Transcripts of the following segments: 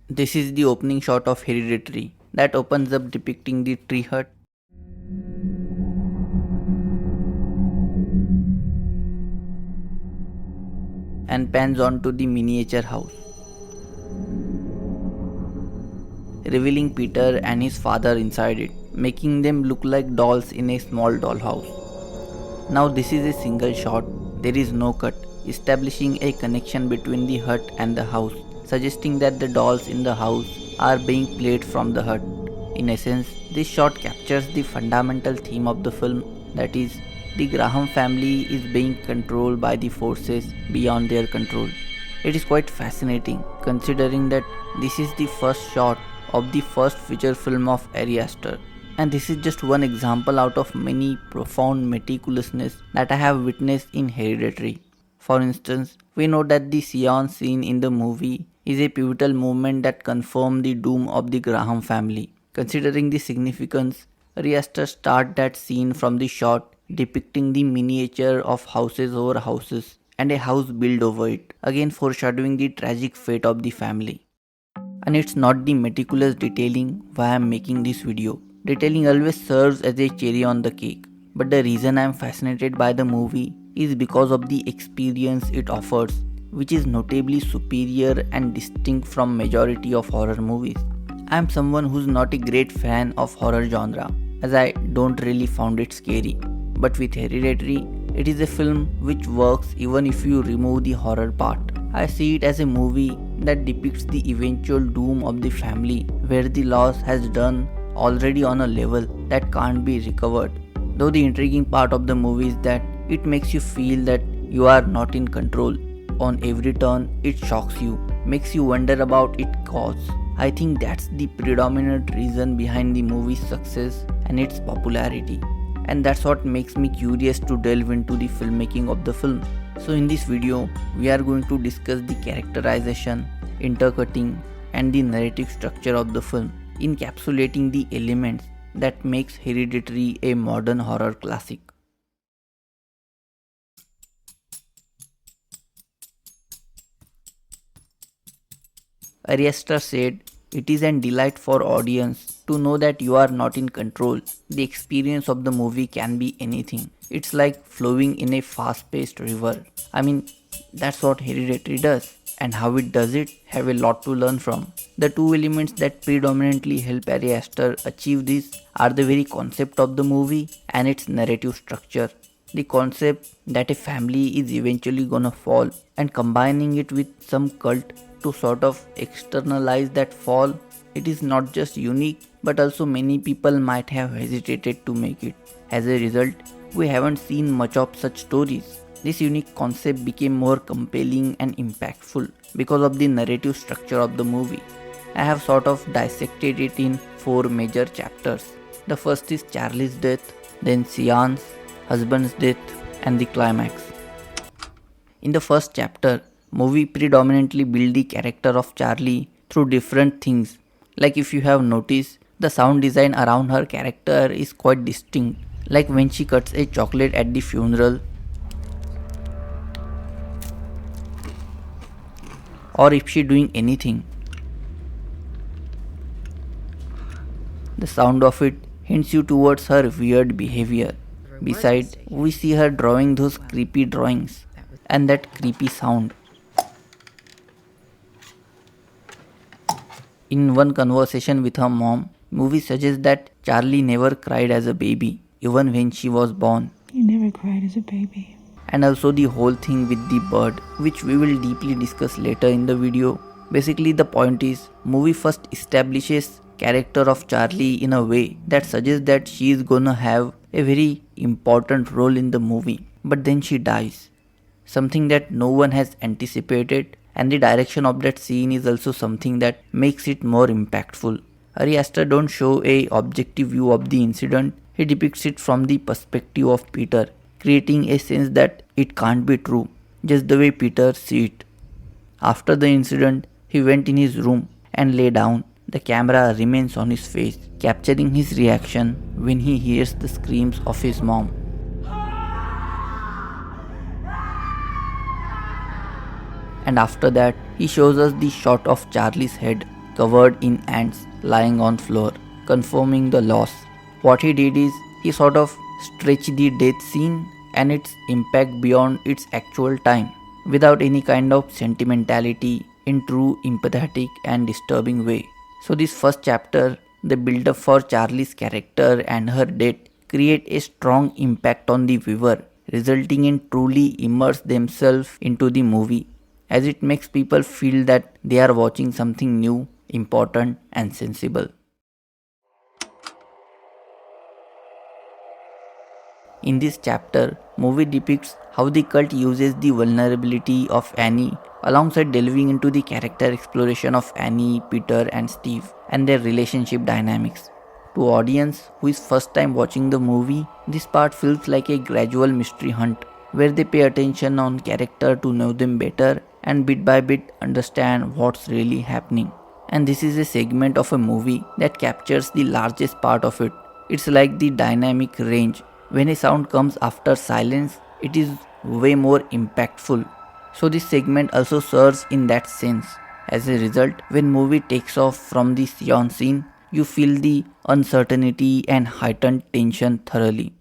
This is the opening shot of Hereditary that opens up depicting the tree hut and pans on to the miniature house, revealing Peter and his father inside it, making them look like dolls in a small dollhouse. Now this is a single shot, there is no cut, establishing a connection between the hut and the house, suggesting that the dolls in the house are being played from the hut. In essence, this shot captures the fundamental theme of the film, that is, the Graham family is being controlled by the forces beyond their control. It is quite fascinating considering that this is the first shot of the first feature film of Ari Aster. And this is just one example out of many profound meticulousness that I have witnessed in Hereditary. For instance, we know that the seance scene in the movie is a pivotal moment that confirmed the doom of the Graham family. Considering the significance, Ari Aster started that scene from the shot depicting the miniature of houses over houses and a house built over it, again foreshadowing the tragic fate of the family. And it's not the meticulous detailing why I'm making this video. Detailing always serves as a cherry on the cake. But the reason I'm fascinated by the movie is because of the experience it offers, which is notably superior and distinct from majority of horror movies. I'm someone who's not a great fan of horror genre, as I don't really found it scary. But with Hereditary, it is a film which works even if you remove the horror part. I see it as a movie that depicts the eventual doom of the family, where the loss has done already on a level that can't be recovered. Though the intriguing part of the movie is that it makes you feel that you are not in control. On every turn, it shocks you, makes you wonder about its cause. I think that's the predominant reason behind the movie's success and its popularity. And that's what makes me curious to delve into the filmmaking of the film. So in this video, we are going to discuss the characterization, intercutting, and the narrative structure of the film, encapsulating the elements that makes Hereditary a modern horror classic. Ari Aster said, "It is a delight for audience to know that you are not in control. The experience of the movie can be anything. It's like flowing in a fast-paced river." I mean, that's what Hereditary does, and how it does it have a lot to learn from. The two elements that predominantly help Ari Aster achieve this are the very concept of the movie and its narrative structure. The concept that a family is eventually gonna fall, and combining it with some cult to sort of externalize that fall. It is not just unique, but also many people might have hesitated to make it. As a result, we haven't seen much of such stories. This unique concept became more compelling and impactful because of the narrative structure of the movie. I have sort of dissected it in four major chapters. The first is Charlie's death, then Sian's, husband's death, and the climax. In the first chapter, movie predominantly build the character of Charlie through different things. Like if you have noticed, the sound design around her character is quite distinct. Like when she cuts a chocolate at the funeral, or if she doing anything. The sound of it hints you towards her weird behavior. Besides, we see her drawing those creepy drawings and that creepy sound. In one conversation with her mom, movie suggests that Charlie never cried as a baby, even when she was born. You never cried as a baby. And also the whole thing with the bird, which we will deeply discuss later in the video. Basically the point is, movie first establishes character of Charlie in a way that suggests that she is gonna have a very important role in the movie, but then she dies. Something that no one has anticipated, and the direction of that scene is also something that makes it more impactful. Ari Aster don't show a objective view of the incident, he depicts it from the perspective of Peter, creating a sense that it can't be true, just the way Peter sees it. After the incident, he went in his room and lay down. The camera remains on his face, capturing his reaction when he hears the screams of his mom. And after that, he shows us the shot of Charlie's head, covered in ants lying on floor, confirming the loss. What he did is he sort of stretched the death scene and its impact beyond its actual time, without any kind of sentimentality, in true empathetic and disturbing way. So this first chapter, the build up for Charlie's character and her death, create a strong impact on the viewer, resulting in truly immerse themselves into the movie, as it makes people feel that they are watching something new, important and sensible. In this chapter, movie depicts how the cult uses the vulnerability of Annie alongside delving into the character exploration of Annie, Peter and Steve and their relationship dynamics. To audience who is first time watching the movie, this part feels like a gradual mystery hunt where they pay attention on character to know them better and bit by bit understand what's really happening. And this is a segment of a movie that captures the largest part of it. It's like the dynamic range. When a sound comes after silence, it is way more impactful. So this segment also serves in that sense. As a result, when movie takes off from the Sion scene, you feel the uncertainty and heightened tension thoroughly.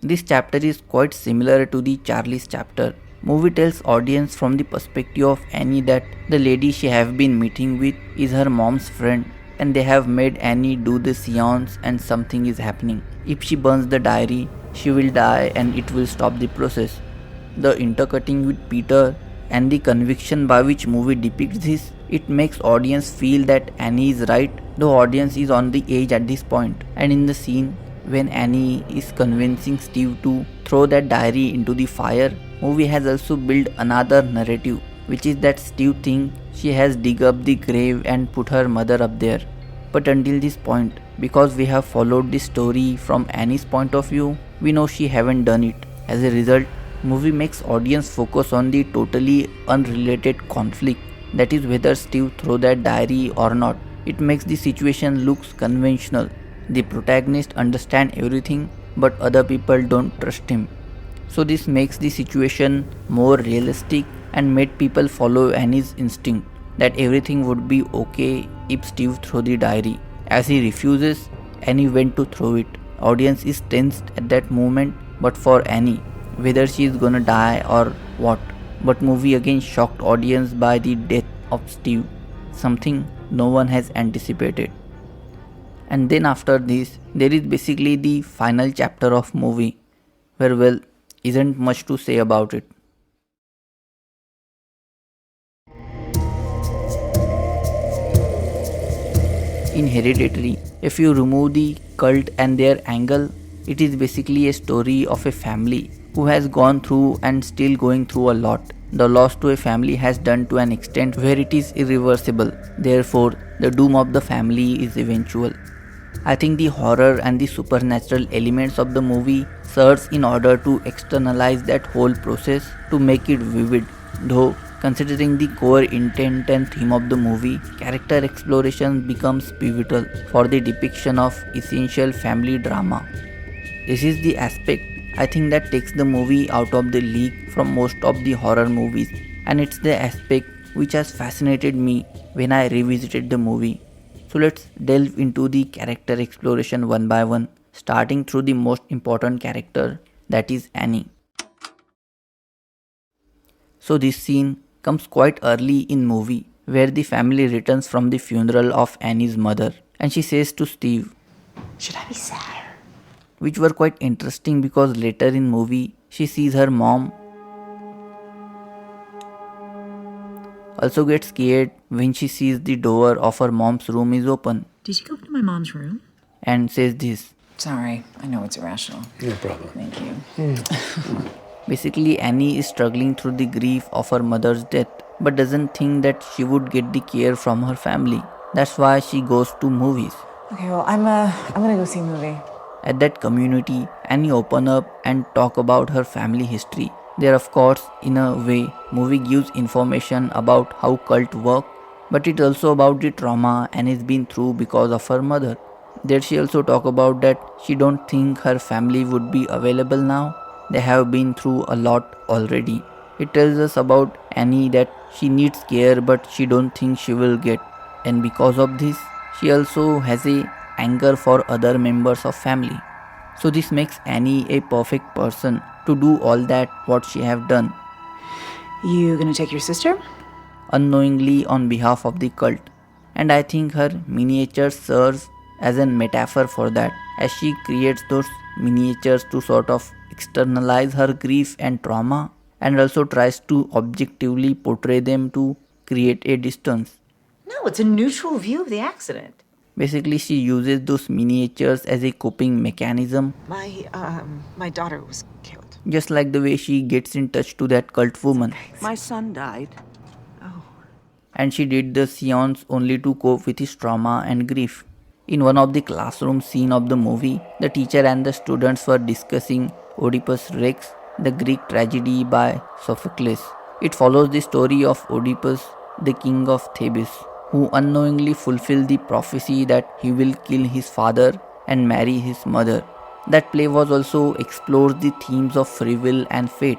This chapter is quite similar to the Charlie's chapter. Movie tells audience from the perspective of Annie that the lady she have been meeting with is her mom's friend and they have made Annie do the seance and something is happening. If she burns the diary, she will die and it will stop the process. The intercutting with Peter and the conviction by which movie depicts this, it makes audience feel that Annie is right, though audience is on the edge at this point. And in the scene when Annie is convincing Steve to throw that diary into the fire, movie has also built another narrative, which is that Steve thinks she has dig up the grave and put her mother up there. But until this point, because we have followed the story from Annie's point of view, we know she haven't done it. As a result, movie makes audience focus on the totally unrelated conflict, that is whether Steve throw that diary or not. It makes the situation looks conventional. The protagonist understand everything but other people don't trust him. So this makes the situation more realistic and made people follow Annie's instinct that everything would be okay if Steve throw the diary. As he refuses, Annie went to throw it. Audience is tensed at that moment, but for Annie, whether she is gonna die or what. But movie again shocked audience by the death of Steve, something no one has anticipated. And then after this, there is basically the final chapter of movie, where well, isn't much to say about it. In Hereditary, if you remove the cult and their angle, it is basically a story of a family who has gone through and still going through a lot. The loss to a family has done to an extent where it is irreversible. Therefore, the doom of the family is eventual. I think the horror and the supernatural elements of the movie serves in order to externalize that whole process to make it vivid. Though, considering the core intent and theme of the movie, character exploration becomes pivotal for the depiction of essential family drama. This is the aspect I think that takes the movie out of the league from most of the horror movies, and it's the aspect which has fascinated me when I revisited the movie. So let's delve into the character exploration one by one, starting through the most important character, that is Annie. So this scene comes quite early in movie where the family returns from the funeral of Annie's mother and she says to Steve, Should I be sad? which were quite interesting because later in movie she sees her mom also gets scared when she sees the door of her mom's room is open Did you go to my mom's room? and says this. Sorry, I know it's irrational. No problem. Thank you. Basically, Annie is struggling through the grief of her mother's death but doesn't think that she would get the care from her family. That's why she goes to movies. Okay, well, I'm gonna go see a movie. At that community, Annie open up and talk about her family history. There, of course, in a way, movie gives information about how cult work, but it's also about the trauma Annie's been through because of her mother. There she also talk about that she don't think her family would be available now. They have been through a lot already. It tells us about Annie that she needs care but she don't think she will get, and because of this she also has a anger for other members of family. So this makes Annie a perfect person to do all that what she have done You gonna take your sister? unknowingly on behalf of the cult. And I think her miniature serves as a metaphor for that, as she creates those miniatures to sort of externalize her grief and trauma and also tries to objectively portray them to create a distance. No, it's a neutral view of the accident. Basically, she uses those miniatures as a coping mechanism, My daughter was killed. just like the way she gets in touch to that cult woman. My son died. And she did the seance only to cope with his trauma and grief. In one of the classroom scene of the movie, the teacher and the students were discussing Oedipus Rex, the Greek tragedy by Sophocles. It follows the story of Oedipus, the king of Thebes, who unknowingly fulfilled the prophecy that he will kill his father and marry his mother. That play was also explores the themes of free will and fate.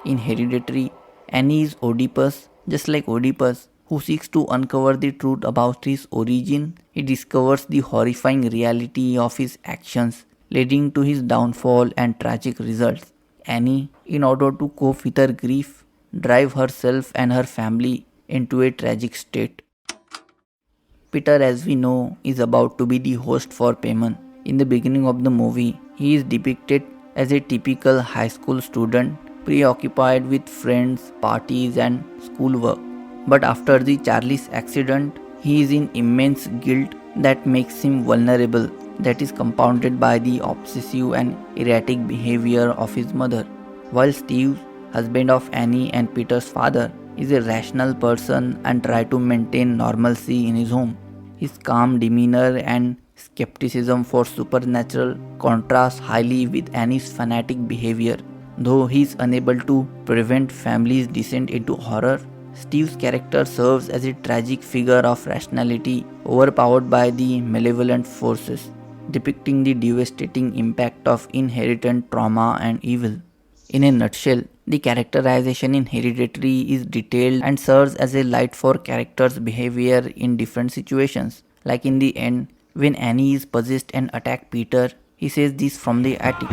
In Hereditary, Annie is Oedipus, just like Oedipus, who seeks to uncover the truth about his origin. He discovers the horrifying reality of his actions, leading to his downfall and tragic results. Annie, in order to cope with her grief, drive herself and her family into a tragic state. Peter, as we know, is about to be the host for Payman. In the beginning of the movie, he is depicted as a typical high school student preoccupied with friends, parties, and schoolwork. But after the Charlie's accident, he is in immense guilt that makes him vulnerable, that is compounded by the obsessive and erratic behavior of his mother. While Steve, husband of Annie and Peter's father, is a rational person and tries to maintain normalcy in his home. His calm demeanor and skepticism for supernatural contrasts highly with Annie's fanatic behavior. Though he is unable to prevent family's descent into horror, Steve's character serves as a tragic figure of rationality overpowered by the malevolent forces, depicting the devastating impact of inherent trauma and evil. In a nutshell, the characterization in Hereditary is detailed and serves as a light for characters' behavior in different situations. Like in the end, when Annie is possessed and attacks Peter, he says this from the attic.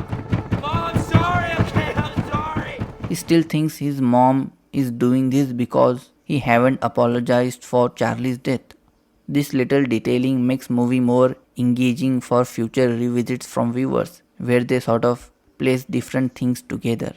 Mom, I'm sorry, okay? I'm sorry. He still thinks his mom is doing this because he haven't apologized for Charlie's death. This little detailing makes movie more engaging for future revisits from viewers, where they sort of place different things together.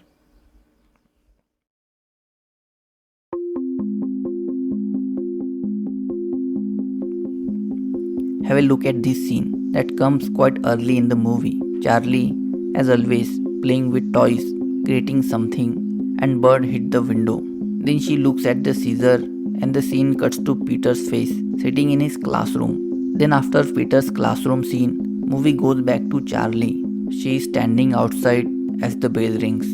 Have a look at this scene that comes quite early in the movie. Charlie, as always, playing with toys, creating something, and bird hit the window. Then she looks at the scissor and the scene cuts to Peter's face sitting in his classroom. Then after Peter's classroom scene, movie goes back to Charlie. She is standing outside as the bell rings.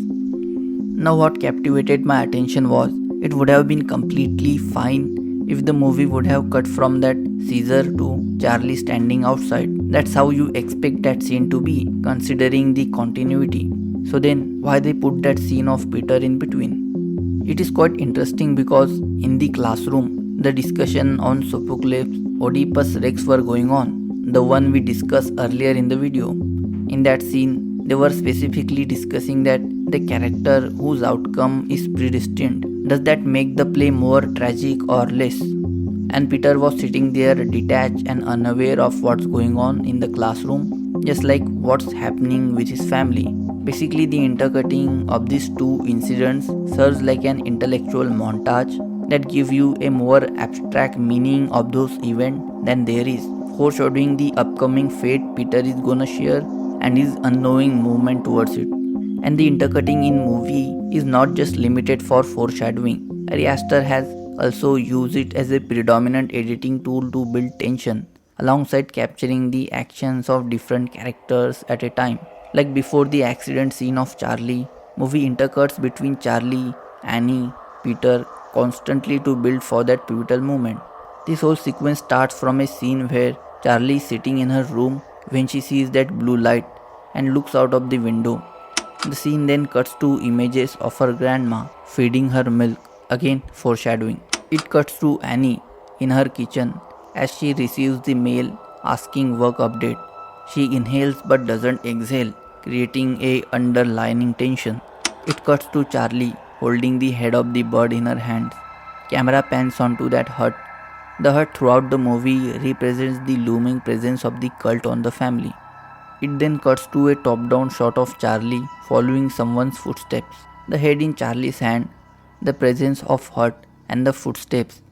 Now what captivated my attention was it would have been completely fine if the movie would have cut from that scissor to Charlie standing outside. That's how you expect that scene to be, considering the continuity. So then, why they put that scene of Peter in between? It is quite interesting because in the classroom, the discussion on Sophocles' Oedipus Rex were going on, the one we discussed earlier in the video. In that scene, they were specifically discussing that the character whose outcome is predestined, does that make the play more tragic or less? And Peter was sitting there detached and unaware of what's going on in the classroom, just like what's happening with his family. Basically, the intercutting of these two incidents serves like an intellectual montage that gives you a more abstract meaning of those events than there is, foreshadowing the upcoming fate Peter is gonna share and his unknowing movement towards it. And the intercutting in movie is not just limited for foreshadowing. Ari Aster has also used it as a predominant editing tool to build tension, alongside capturing the actions of different characters at a time. Like before the accident scene of Charlie, movie intercuts between Charlie, Annie, Peter constantly to build for that pivotal moment. This whole sequence starts from a scene where Charlie is sitting in her room when she sees that blue light and looks out of the window. The scene then cuts to images of her grandma feeding her milk, again foreshadowing. It cuts to Annie in her kitchen as she receives the mail asking work update. She inhales but doesn't exhale, creating a underlying tension. It cuts to Charlie holding the head of the bird in her hands. Camera pans onto that hut. The hut throughout the movie represents the looming presence of the cult on the family. It then cuts to a top-down shot of Charlie following someone's footsteps. The head in Charlie's hand, the presence of hurt and the footsteps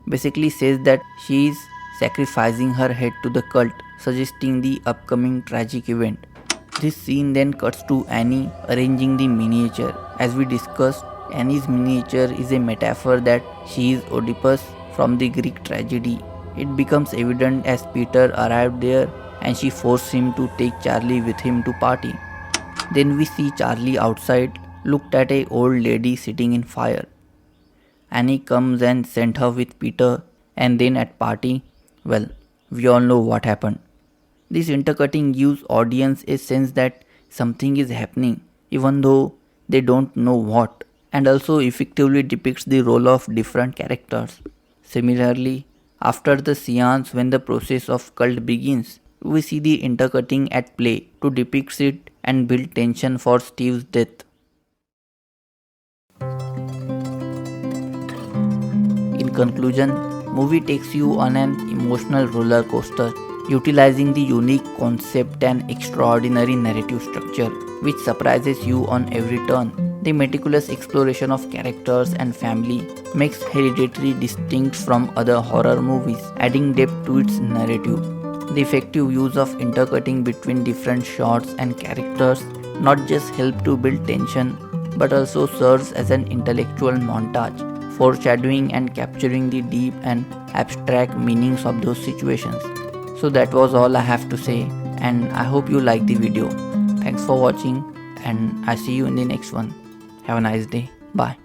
basically says that she is sacrificing her head to the cult, suggesting the upcoming tragic event. This scene then cuts to Annie arranging the miniature. As we discussed, Annie's miniature is a metaphor that she is Oedipus from the Greek tragedy. It becomes evident as Peter arrived there and she forced him to take Charlie with him to party. Then we see Charlie outside, looked at a old lady sitting in fire. Annie comes and sent her with Peter, and then at party, well, we all know what happened. This intercutting gives audience a sense that something is happening even though they don't know what, and also effectively depicts the role of different characters. Similarly, after the seance when the process of cult begins, we see the intercutting at play to depict it and build tension for Steve's death. In conclusion, movie takes you on an emotional roller coaster, utilizing the unique concept and extraordinary narrative structure, which surprises you on every turn. The meticulous exploration of characters and family makes Hereditary distinct from other horror movies, adding depth to its narrative. The effective use of intercutting between different shots and characters not just help to build tension, but also serves as an intellectual montage, foreshadowing and capturing the deep and abstract meanings of those situations. So that was all I have to say, and I hope you liked the video. Thanks for watching, and I see you in the next one. Have a nice day. Bye.